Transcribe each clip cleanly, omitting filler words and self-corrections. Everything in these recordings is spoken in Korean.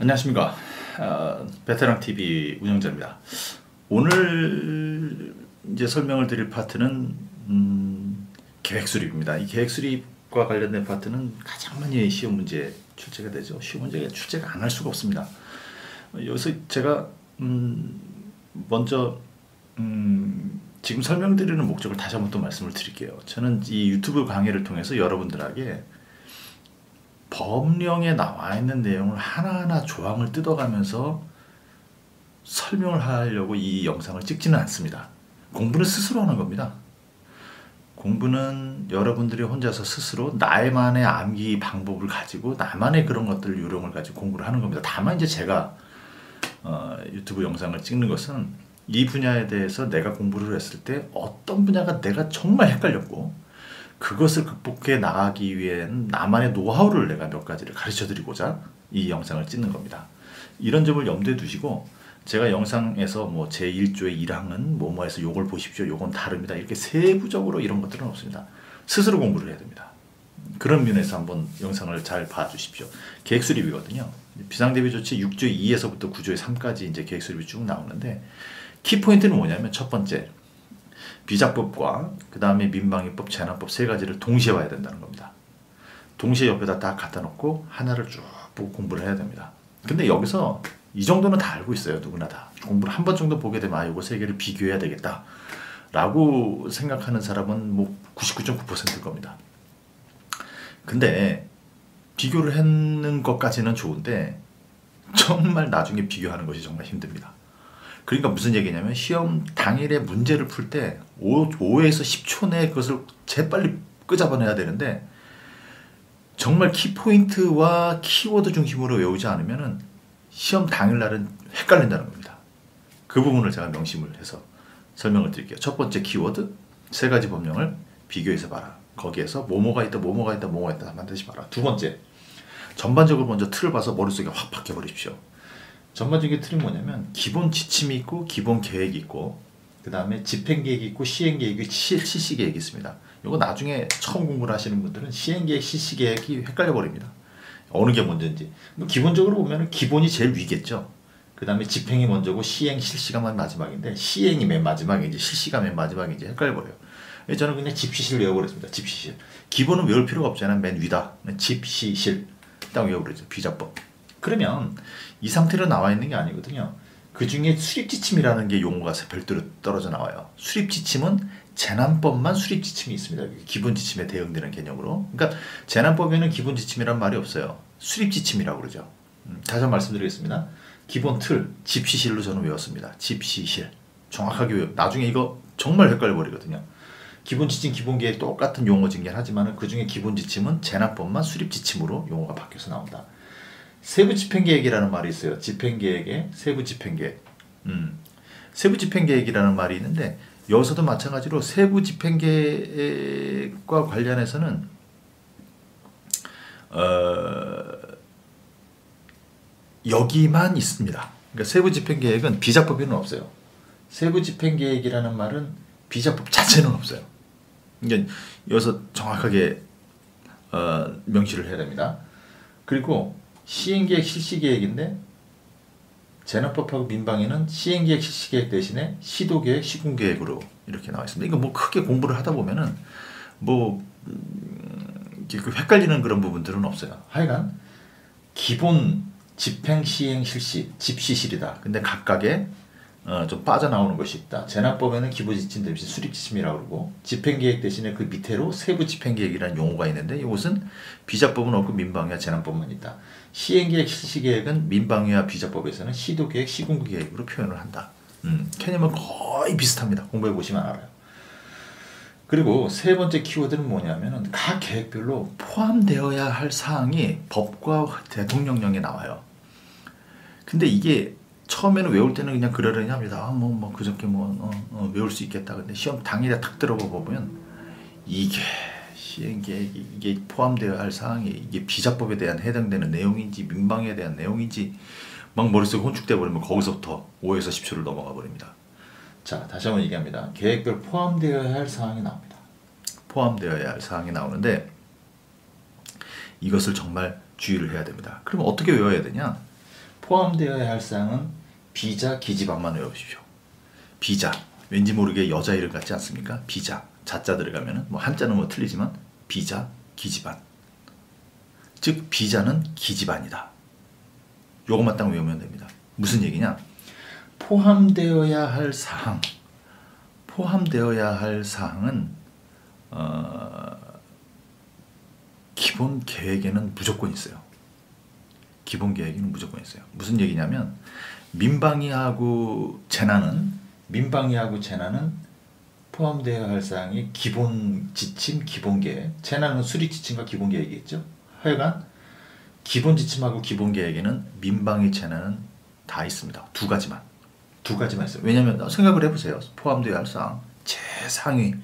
안녕하십니까. 베테랑TV 운영자입니다. 오늘 이제 설명을 드릴 파트는 계획수립입니다. 이 계획수립과 관련된 파트는 가장 많이 시험 문제 출제가 되죠. 시험 문제가 출제가 안 할 수가 없습니다. 여기서 제가 먼저 지금 설명드리는 목적을 다시 한번 또 말씀을 드릴게요. 저는 이 유튜브 강의를 통해서 여러분들에게 법령에 나와 있는 내용을 하나하나 조항을 뜯어가면서 설명을 하려고 이 영상을 찍지는 않습니다. 공부는 스스로 하는 겁니다. 공부는 여러분들이 혼자서 스스로 나만의 암기 방법을 가지고 나만의 그런 것들 요령을 가지고 공부를 하는 겁니다. 다만 이제 제가 유튜브 영상을 찍는 것은 이 분야에 대해서 내가 공부를 했을 때 어떤 분야가 내가 정말 헷갈렸고 그것을 극복해 나가기 위한 나만의 노하우를 내가 몇 가지를 가르쳐 드리고자 이 영상을 찍는 겁니다. 이런 점을 염두에 두시고 제가 영상에서 뭐 제1조의 1항은 뭐뭐해서 요걸 보십시오. 요건 다릅니다. 이렇게 세부적으로 이런 것들은 없습니다. 스스로 공부를 해야 됩니다. 그런 면에서 한번 영상을 잘 봐주십시오. 계획수립이거든요. 비상대비조치 6조 2에서부터 9조의 3까지 이제 계획수립이 쭉 나오는데 키포인트는 뭐냐면 첫 번째 비자법과 그 다음에 민방위법, 재난법 세 가지를 동시에 봐야 된다는 겁니다. 동시에 옆에다 딱 갖다 놓고 하나를 쭉 보고 공부를 해야 됩니다. 근데 여기서 이 정도는 다 알고 있어요. 누구나 다. 공부를 한 번 정도 보게 되면 이거 세 개를 비교해야 되겠다 라고 생각하는 사람은 뭐 99.9%일 겁니다. 근데 비교를 하는 것까지는 좋은데 정말 나중에 비교하는 것이 정말 힘듭니다. 그러니까 무슨 얘기냐면 시험 당일에 문제를 풀 때 5에서 10초 내에 그것을 재빨리 끄잡아내야 되는데 정말 키포인트와 키워드 중심으로 외우지 않으면 시험 당일날은 헷갈린다는 겁니다. 그 부분을 제가 명심을 해서 설명을 드릴게요. 첫 번째 키워드, 세 가지 법령을 비교해서 봐라. 거기에서 뭐뭐가 있다, 뭐뭐가 있다, 뭐뭐가 있다 반드시 봐라. 두 번째, 전반적으로 먼저 틀을 봐서 머릿속에 확 박혀버리십시오. 전반적인 틀은 뭐냐면 기본 지침이 있고 기본 계획이 있고 그 다음에 집행계획이 있고 시행계획이 실시계획이 있습니다. 이거 나중에 처음 공부를 하시는 분들은 시행계획, 실시계획이 헷갈려 버립니다. 어느 게 먼저인지. 기본적으로 보면 기본이 제일 위겠죠. 그 다음에 집행이 먼저고 시행, 실시가 맨 마지막인데 시행이 맨 마지막인지 실시가 맨 마지막인지 헷갈려 버려요. 저는 그냥 집시실 외워버렸습니다. 집시실. 기본은 외울 필요가 없잖아요. 맨 위다. 집시실. 딱 외워버리죠. 비자법. 그러면 이 상태로 나와 있는 게 아니거든요. 그 중에 수립지침이라는 게 용어가 별도로 떨어져 나와요. 수립지침은 재난법만 수립지침이 있습니다. 기본지침에 대응되는 개념으로. 그러니까 재난법에는 기본지침이란 말이 없어요. 수립지침이라고 그러죠. 다시 한번 말씀드리겠습니다. 기본 틀, 집시실로 저는 외웠습니다. 집시실. 정확하게 외워. 나중에 이거 정말 헷갈려버리거든요. 기본지침, 기본계획 똑같은 용어징긴 하지만 그 중에 기본지침은 재난법만 수립지침으로 용어가 바뀌어서 나온다. 세부집행계획이라는 말이 있어요. 집행계획에 세부집행계획. 세부집행계획이라는 말이 있는데 여기서도 마찬가지로 세부집행계획과 관련해서는 여기만 있습니다. 그러니까 세부집행계획은 비자법에는 없어요. 세부집행계획이라는 말은 비자법 자체는 없어요. 그러니까 여기서 정확하게 명시를 해야 됩니다. 그리고 시행계획, 실시계획인데 재난법하고 민방위는 시행계획, 실시계획 대신에 시도계획, 시군계획으로 이렇게 나와 있습니다. 이거 뭐 크게 공부를 하다 보면은 뭐 헷갈리는 그런 부분들은 없어요. 하여간 기본 집행, 시행, 실시, 집시실이다. 근데 각각의 좀 빠져나오는 것이 있다. 재난법에는 기본지침 대신 수립지침이라고 그러고 집행계획 대신에 그 밑에로 세부집행계획이라는 용어가 있는데 이것은 비자법은 없고 민방위와 재난법만 있다. 시행계획, 실시계획은 민방위와 비자법에서는 시도계획, 시군계획으로 표현을 한다. 개념은 거의 비슷합니다. 공부해 보시면 알아요. 그리고 세 번째 키워드는 뭐냐면 각 계획별로 포함되어야 할 사항이 법과 대통령령에 나와요. 근데 이게 처음에는 외울 때는 그냥 그러려니 합니다. 그저께 외울 수 있겠다. 근데 시험 당일에 탁 들어가 보면 이게 시행계획이 이게 포함되어야 할 사항이 이게 비자법에 대한 해당되는 내용인지 민방위에 대한 내용인지 막 머릿속에 혼축돼 버리면 거기서부터 5에서 10초를 넘어가 버립니다. 자, 다시 한번 얘기합니다. 계획별 포함되어야 할 사항이 나옵니다. 포함되어야 할 사항이 나오는데 이것을 정말 주의를 해야 됩니다. 그럼 어떻게 외워야 되냐? 포함되어야 할 사항은 비자, 기지반만 외우십시오. 비자, 왠지 모르게 여자 이름 같지 않습니까? 비자, 자자 들어가면은 뭐 한자는 뭐 틀리지만 비자, 기지반. 즉 비자는 기지반이다. 요것만 딱 외우면 됩니다. 무슨 얘기냐? 포함되어야 할 사항, 포함되어야 할 사항은 기본 계획에는 무조건 있어요. 기본 계획에는 무조건 있어요. 무슨 얘기냐면 민방위하고 재난은 포함되어야 할 사항이 기본 지침, 기본 계획. 재난은 수리 지침과 기본 계획이겠죠. 하여간 기본 지침하고 기본 계획에는 민방위 재난은 다 있습니다. 두 가지만 있어요. 왜냐하면 생각을 해보세요. 포함되어야 할 사항 최상위,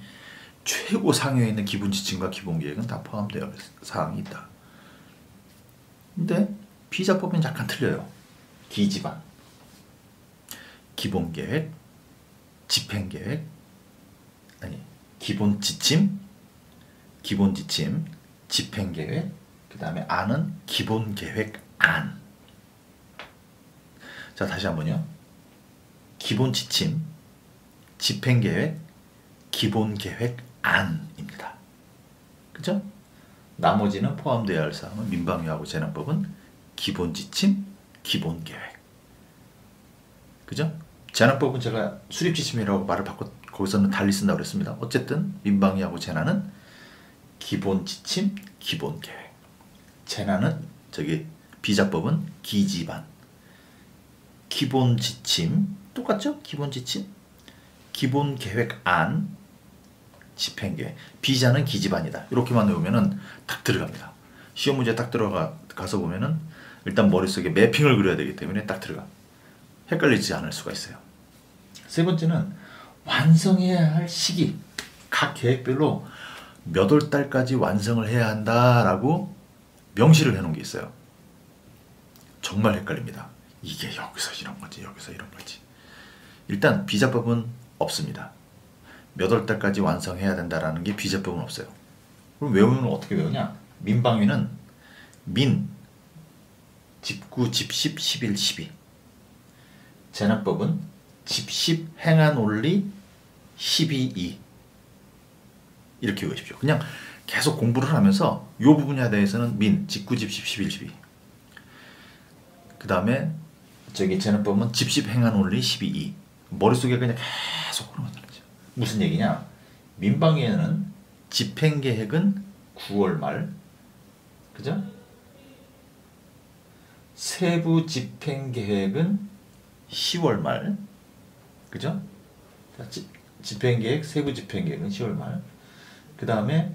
최고 상위에 있는 기본 지침과 기본 계획은 다 포함되어야 할 사항이 있다. 근데 비자법은 약간 틀려요. 기지반, 기본 계획, 집행 계획, 아니 기본 지침, 집행 계획, 그 다음에 안은 기본 계획 안. 자 다시 한번요. 기본 지침, 집행 계획, 기본 계획 안입니다. 그죠? 나머지는 포함되어야 할 사항은 민방위하고 재난법은 기본 지침, 기본 계획. 그죠? 재난법은 제가 수립 지침이라고 말을 바꿔 거기서는 달리 쓴다고 그랬습니다. 어쨌든 민방위하고 재난은 기본 지침, 기본 계획. 재난은 비자법은 기지반. 기본 지침 똑같죠? 기본 지침, 기본 계획 안, 집행 계획. 비자는 기지반이다. 이렇게만 외우면은 딱 들어갑니다. 시험 문제 딱 들어가서 보면은 일단 머릿속에 매핑을 그려야 되기 때문에 딱 들어가. 헷갈리지 않을 수가 있어요. 세 번째는 완성해야 할 시기. 각 계획별로 몇 월 달까지 완성을 해야 한다라고 명시를 해놓은 게 있어요. 정말 헷갈립니다. 이게 여기서 이런 거지, 여기서 이런 거지. 일단 비자법은 없습니다. 몇 월 달까지 완성해야 된다라는 게 비자법은 없어요. 그럼 외우면 어떻게 외우냐? 민방위는 민, 집구, 집십, 11, 12. 재난법은 집십, 행한 원리, 12, 2. 이렇게 외우십시오. 그냥 계속 공부를 하면서 이 부분에 대해서는 민, 집구, 집십, 11, 12. 그 다음에 재난법은 집십, 행한 원리, 12, 2. 머릿속에 그냥 계속 흐르는 거죠. 무슨 얘기냐? 민방위에는 집행계획은 9월 말, 그죠? 세부 집행계획은 10월 말, 그죠? 집행계획, 세부 집행계획은 10월 말. 그 다음에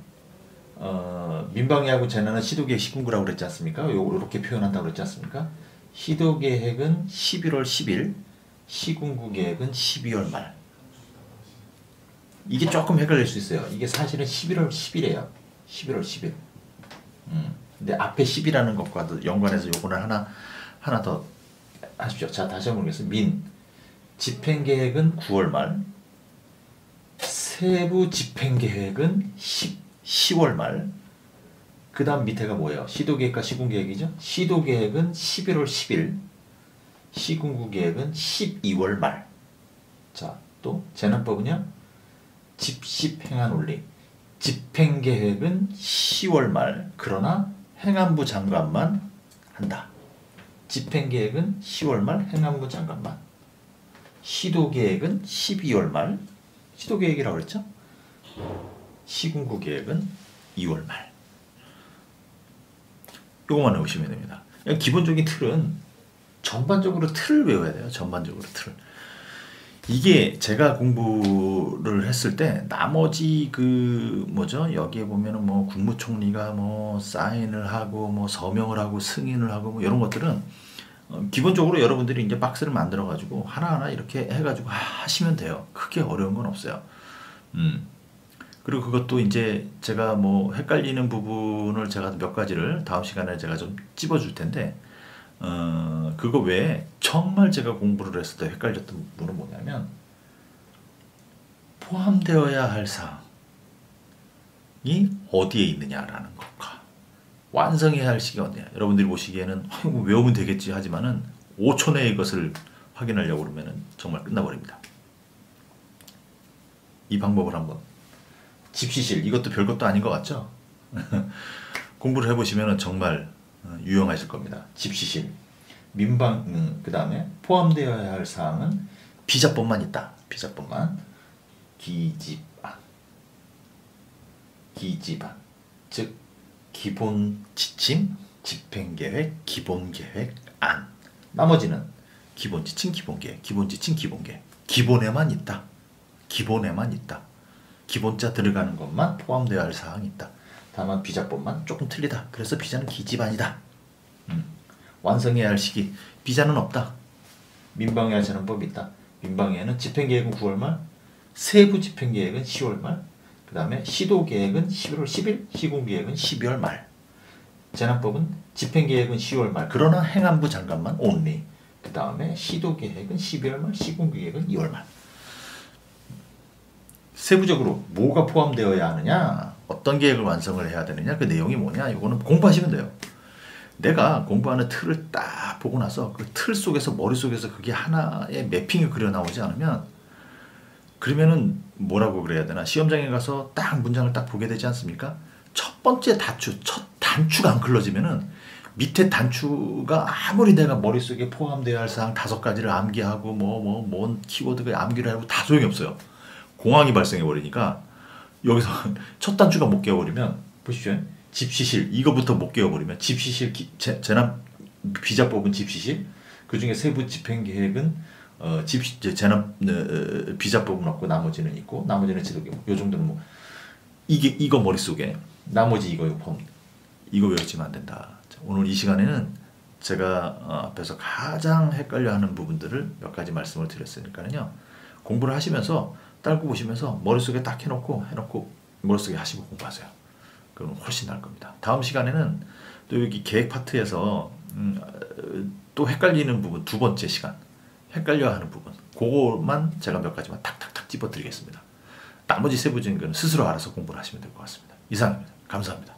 민방위하고 재난은 시도계획 시군구라고 그랬지 않습니까? 이렇게 표현한다고 그랬지 않습니까? 시도계획은 11월 10일, 시군구 계획은 12월 말. 이게 조금 헷갈릴 수 있어요. 이게 사실은 11월 10일이에요. 11월 10일. 근데 앞에 10이라는 것과도 연관해서 요거는 하나 더 하십시오. 자, 다시 한번 보겠습니다. 민, 집행계획은 9월 말, 세부 집행계획은 10월 말, 그 다음 밑에가 뭐예요? 시도계획과 시군계획이죠? 시도계획은 11월 10일, 시군구 계획은 12월 말. 자, 또 재난법은요. 집십, 행한 원리. 집행계획은 10월 말, 그러나 행안부 장관만 한다. 집행계획은 10월 말, 행안부 장관만. 시도계획은 12월 말, 시도계획이라고 그랬죠? 시군구 계획은 2월 말. 요거만 외우시면 됩니다. 기본적인 틀은 전반적으로 틀을 외워야 돼요. 전반적으로 틀을. 이게 제가 공부를 했을 때 나머지 여기에 보면은 뭐 국무총리가 뭐 사인을 하고 뭐 서명을 하고 승인을 하고 뭐 이런 것들은 기본적으로 여러분들이 이제 박스를 만들어 가지고 하나하나 이렇게 해 가지고 하시면 돼요. 크게 어려운 건 없어요. 그리고 그것도 이제 제가 뭐 헷갈리는 부분을 제가 몇 가지를 다음 시간에 제가 좀 찝어 줄 텐데 그거 외에 정말 제가 공부를 했을 때 헷갈렸던 부분은 뭐냐면 포함되어야 할 사항이 어디에 있느냐라는 것과 완성해야 할 시기가 어디냐. 여러분들이 보시기에는 외우면 되겠지 하지만은 5초 내에 이것을 확인하려고 그러면 정말 끝나버립니다. 이 방법을 한번 집시실, 이것도 별것도 아닌 것 같죠? 공부를 해보시면 정말 유용하실 겁니다. 집시실, 민방, 그 다음에 포함되어야 할 사항은 비자법만 있다. 비자법만. 기집안, 즉 기본 지침, 집행계획, 기본계획, 안. 나머지는 기본 지침, 기본계획, 기본 지침, 기본계획. 기본에만 있다. 기본에만 있다. 기본자 들어가는 것만 포함되어야 할 사항이 있다. 다만 비자법만 조금 틀리다. 그래서 비자는 기집안이다. 완성해야 할 시기. 비자는 없다. 민방위하 재난법이 있다. 민방위에는 집행계획은 9월 말, 세부 집행계획은 10월 말, 그 다음에 시도계획은 11월 10일, 시공계획은 12월 말. 재난법은 집행계획은 10월 말, 그러나 행안부 장관만 only. 그 다음에 시도계획은 12월 말, 시공계획은 2월 말. 세부적으로 뭐가 포함되어야 하느냐, 어떤 계획을 완성을 해야 되느냐, 그 내용이 뭐냐, 이거는 공부하시면 돼요. 내가 공부하는 틀을 딱 보고 나서 그 틀 속에서, 머릿속에서 그게 하나의 매핑이 그려 나오지 않으면, 그러면은 뭐라고 그래야 되나, 시험장에 가서 딱 문장을 딱 보게 되지 않습니까? 첫 번째 단추, 첫 단추가 안 클러지면은 밑에 단추가 아무리 내가 머릿속에 포함되어야 할 사항 5가지를 암기하고 뭔 키워드가 암기를 하고 다 소용이 없어요. 공황이 발생해 버리니까 여기서 첫 단추가 못 깨워버리면, 보십시오. 집시실, 이거부터 못 깨워버리면, 집시실, 재난 비자법은 집시실, 그 중에 세부 집행계획은 재난 비자법은 없고 나머지는 있고, 나머지는 지도계획, 요 정도는 뭐 이거 머릿속에, 나머지 이거 외우지면 안 된다. 오늘 이 시간에는 제가 앞에서 가장 헷갈려하는 부분들을 몇 가지 말씀을 드렸으니까요. 공부를 하시면서 딸고 보시면서 머릿속에 딱 해놓고 머릿속에 하시고 공부하세요. 그럼 훨씬 나을 겁니다. 다음 시간에는 또 여기 계획 파트에서 또 헷갈리는 부분, 두 번째 시간, 헷갈려하는 부분, 그거만 제가 몇 가지만 탁탁탁 집어드리겠습니다. 나머지 세부적인 건 스스로 알아서 공부를 하시면 될 것 같습니다. 이상입니다. 감사합니다.